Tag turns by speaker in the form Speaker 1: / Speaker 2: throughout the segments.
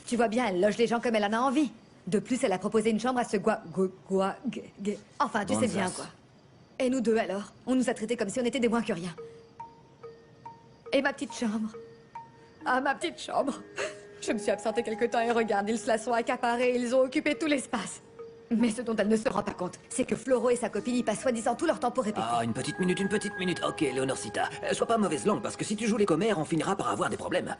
Speaker 1: Tu vois bien, elle loge les gens comme elle en a envie. De plus, elle a proposé une chambre à ce Enfin, tu sais bien, quoi. Et nous deux, alors? On nous a traités comme si on était des moins que rien. Et ma petite chambre? Ah, ma petite chambre. Je me suis absentée quelque temps et regarde, ils se la sont accaparés, ils ont occupé tout l'espace. Mais ce dont elle ne se rend pas compte, c'est que Floro et sa copine y passent soi-disant tout leur temps pour répéter.
Speaker 2: Ah, une petite minute. Ok, Léonorcita. Sois pas mauvaise langue, parce que si tu joues les commères, on finira par avoir des problèmes.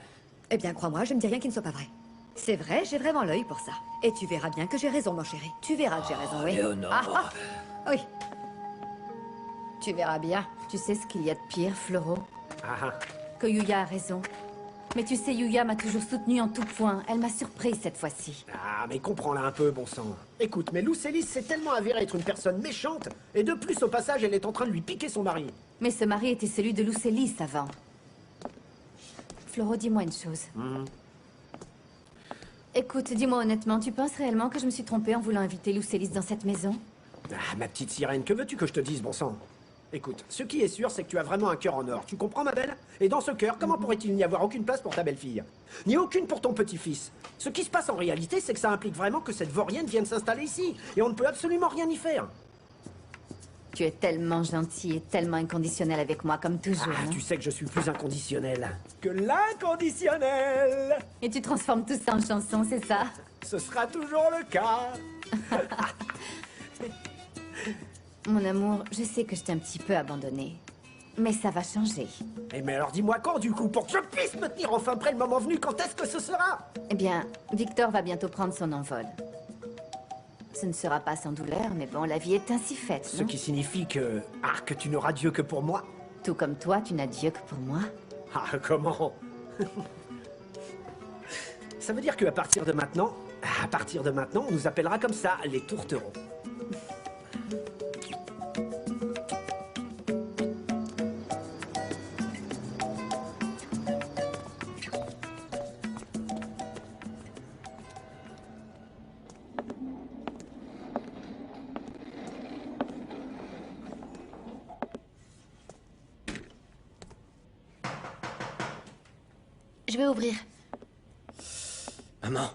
Speaker 1: Eh bien, crois-moi, je ne dis rien qui ne soit pas vrai. C'est vrai, j'ai vraiment l'œil pour ça. Et tu verras bien que j'ai raison, mon chéri. Tu verras que j'ai raison, oui.
Speaker 2: Léonore.
Speaker 1: Oui. Tu verras bien.
Speaker 3: Tu sais ce qu'il y a de pire, Floro?
Speaker 4: Ah,
Speaker 3: Que Yuya a raison. Mais tu sais, Yuya m'a toujours soutenue en tout point. Elle m'a surprise cette fois-ci.
Speaker 4: ah, mais comprends-la un peu, bon sang. Écoute, mais Lucélis s'est tellement avérée être une personne méchante, et de plus, au passage, elle est en train de lui piquer son mari.
Speaker 3: Mais ce mari était celui de Lucélis avant. Floro, dis-moi une chose. Écoute, dis-moi honnêtement, tu penses réellement que je me suis trompée en voulant inviter Lucélis dans cette maison?
Speaker 4: Ah, ma petite sirène, que veux-tu que je te dise, bon sang? Écoute, ce qui est sûr, c'est que tu as vraiment un cœur en or. Tu comprends, ma belle? Et dans ce cœur, comment pourrait-il n'y avoir aucune place pour ta belle-fille? Ni aucune pour ton petit-fils. Ce qui se passe en réalité, c'est que ça implique vraiment que cette vaurienne vienne s'installer ici. Et on ne peut absolument rien y faire.
Speaker 3: Tu es tellement gentil et tellement inconditionnel avec moi, comme toujours.
Speaker 4: Ah,
Speaker 3: hein.
Speaker 4: tu sais que je suis plus inconditionnel que l'inconditionnel.
Speaker 3: Et tu transformes tout ça en chanson, c'est ça?
Speaker 4: Ce sera toujours le cas.
Speaker 3: Mon amour, je sais que je t'ai un petit peu abandonné. Mais ça va changer.
Speaker 4: Eh mais alors dis-moi quand du coup, pour que je puisse me tenir enfin prêt le moment venu, quand est-ce que ce sera?
Speaker 3: Eh bien, Victor va bientôt prendre son envol. Ce ne sera pas sans douleur, mais bon, la vie est ainsi faite,
Speaker 4: Ce
Speaker 3: non?
Speaker 4: qui signifie que... Ah, que tu n'auras Dieu que pour moi?
Speaker 3: Tout comme toi, tu n'as Dieu que pour moi.
Speaker 4: Ah, comment? Ça veut dire qu'à partir de maintenant... À partir de maintenant, on nous appellera comme ça, les tourterons.
Speaker 5: Je vais ouvrir.
Speaker 6: Maman,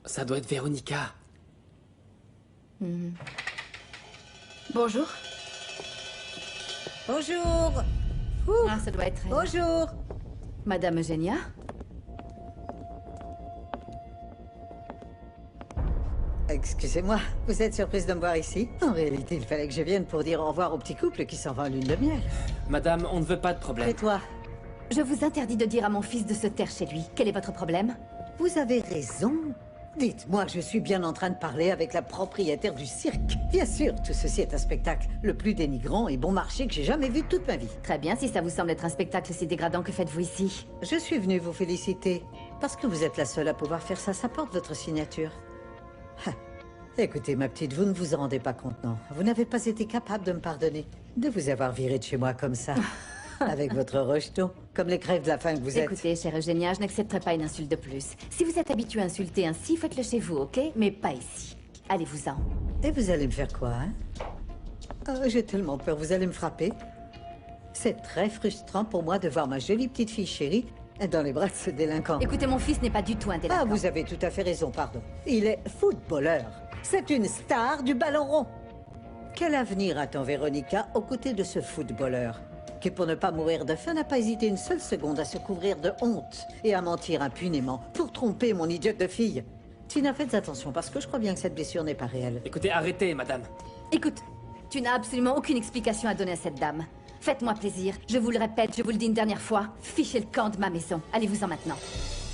Speaker 6: ça doit être Véronica.
Speaker 5: Bonjour.
Speaker 1: Bonjour.
Speaker 3: Ah, ça doit être elle.
Speaker 1: Bonjour.
Speaker 3: Madame Eugénia?
Speaker 7: Excusez-moi, vous êtes surprise de me voir ici? En réalité, il fallait que je vienne pour dire au revoir au petit couple qui s'en va en lune de miel.
Speaker 6: Madame, on ne veut pas de problème.
Speaker 7: Et toi?
Speaker 3: Je vous interdis de dire à mon fils de se taire chez lui. Quel est votre problème?
Speaker 7: Vous avez raison. Dites-moi que je suis bien en train de parler avec la propriétaire du cirque. Bien sûr, tout ceci est un spectacle le plus dénigrant et bon marché que j'ai jamais vu de toute ma vie.
Speaker 3: Très bien, si ça vous semble être un spectacle si dégradant, que faites-vous ici?
Speaker 7: Je suis venu vous féliciter. Parce que vous êtes la seule à pouvoir faire ça, ça porte votre signature. Ah. Écoutez, ma petite, vous ne vous en rendez pas compte, non. Vous n'avez pas été capable de me pardonner. De vous avoir viré de chez moi comme ça. Avec votre rejeton, comme les crèves de la faim que vous êtes.
Speaker 3: Écoutez, chère Eugénia, je n'accepterai pas une insulte de plus. Si vous êtes habitué à insulter ainsi, faites-le chez vous, ok? Mais pas ici. Allez-vous-en.
Speaker 7: Et vous allez me faire quoi, hein? Oh, j'ai tellement peur, vous allez me frapper. C'est très frustrant pour moi de voir ma jolie petite fille chérie dans les bras de ce délinquant.
Speaker 3: Écoutez, mon fils n'est pas du tout un délinquant.
Speaker 7: Ah, vous avez tout à fait raison, pardon. Il est footballeur. C'est une star du ballon rond. Quel avenir attend Véronica aux côtés de ce footballeur qui, pour ne pas mourir de faim, n'a pas hésité une seule seconde à se couvrir de honte et à mentir impunément pour tromper mon idiote de fille. Tina, faites attention, parce que je crois bien que cette blessure n'est pas réelle.
Speaker 6: Écoutez, arrêtez, madame.
Speaker 3: Écoute, tu n'as absolument aucune explication à donner à cette dame. Faites-moi plaisir, je vous le répète, je vous le dis une dernière fois. Fichez le camp de ma maison. Allez-vous-en maintenant.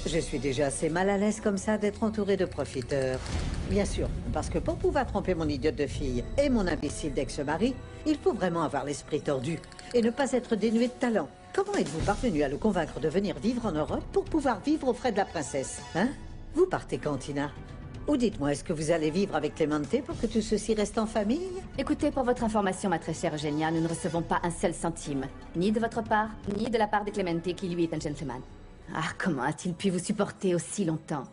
Speaker 7: Je suis déjà assez mal à l'aise comme ça d'être entourée de profiteurs. Bien sûr, parce que pour pouvoir tromper mon idiote de fille et mon imbécile d'ex-mari, il faut vraiment avoir l'esprit tordu et ne pas être dénué de talent. Comment êtes-vous parvenu à le convaincre de venir vivre en Europe pour pouvoir vivre aux frais de la princesse, hein? Vous partez quand, Tina? Ou dites-moi, est-ce que vous allez vivre avec Clémenté pour que tout ceci reste en famille?
Speaker 3: Écoutez, pour votre information, ma très chère Eugénia, nous ne recevons pas un seul centime. Ni de votre part, ni de la part de Clémenté, qui lui est un gentleman. Ah, comment a-t-il pu vous supporter aussi longtemps?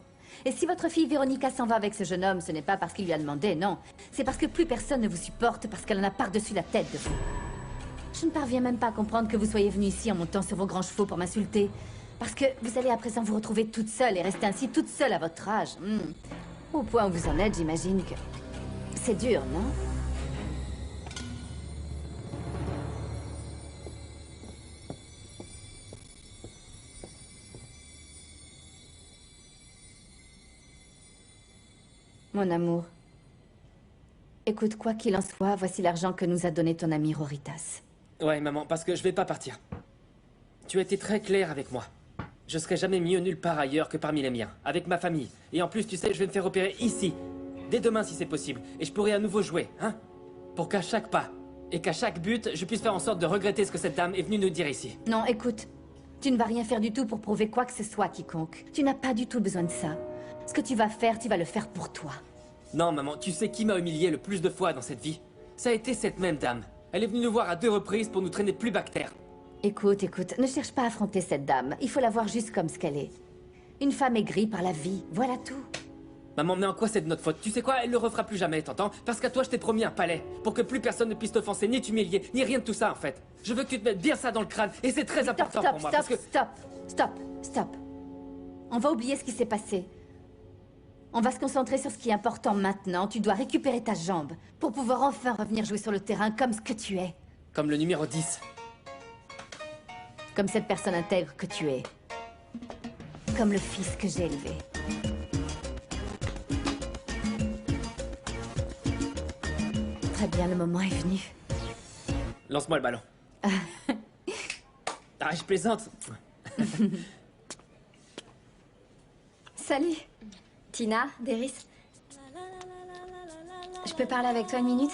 Speaker 3: Et si votre fille Véronica s'en va avec ce jeune homme, ce n'est pas parce qu'il lui a demandé, non. C'est parce que plus personne ne vous supporte, parce qu'elle en a par-dessus la tête de vous. Je ne parviens même pas à comprendre que vous soyez venu ici en montant sur vos grands chevaux pour m'insulter. Parce que vous allez à présent vous retrouver toute seule et rester ainsi toute seule à votre âge. Au point où vous en êtes, j'imagine que... C'est dur, non? Mon amour, écoute, quoi qu'il en soit, voici l'argent que nous a donné ton ami Roritas.
Speaker 6: Ouais, maman, parce que je vais pas partir. Tu as été très claire avec moi. Je serai jamais mieux nulle part ailleurs que parmi les miens, avec ma famille. Et en plus, tu sais, je vais me faire opérer ici. Dès demain, si c'est possible. Et je pourrai à nouveau jouer, hein? Pour qu'à chaque pas, et qu'à chaque but, je puisse faire en sorte de regretter ce que cette dame est venue nous dire ici.
Speaker 3: Non, écoute, tu ne vas rien faire du tout pour prouver quoi que ce soit à quiconque. Tu n'as pas du tout besoin de ça. Ce que tu vas faire, tu vas le faire pour toi.
Speaker 6: Non, maman, tu sais qui m'a humilié le plus de fois dans cette vie? Ça a été cette même dame. Elle est venue nous voir à 2 reprises pour nous traîner plus bactère.
Speaker 3: Écoute, ne cherche pas à affronter cette dame. Il faut la voir juste comme ce qu'elle est. Une femme aigrie par la vie, voilà tout.
Speaker 6: Maman, mais en quoi c'est de notre faute? Tu sais quoi? Elle le refera plus jamais, t'entends? Parce qu'à toi, je t'ai promis un palais. Pour que plus personne ne puisse t'offenser, ni t'humilier, ni rien de tout ça, en fait. Je veux que tu te mettes bien ça dans le crâne. Et c'est très important pour moi, parce que...
Speaker 3: Stop. On va oublier ce qui s'est passé. On va se concentrer sur ce qui est important maintenant. Tu dois récupérer ta jambe pour pouvoir enfin revenir jouer sur le terrain comme ce que tu es.
Speaker 6: Comme le numéro 10.
Speaker 3: Comme cette personne intègre que tu es. Comme le fils que j'ai élevé. Très bien, le moment est venu.
Speaker 6: Lance-moi le ballon. Ah, je plaisante.
Speaker 5: Salut. Tina, Deris. Je peux parler avec toi une minute?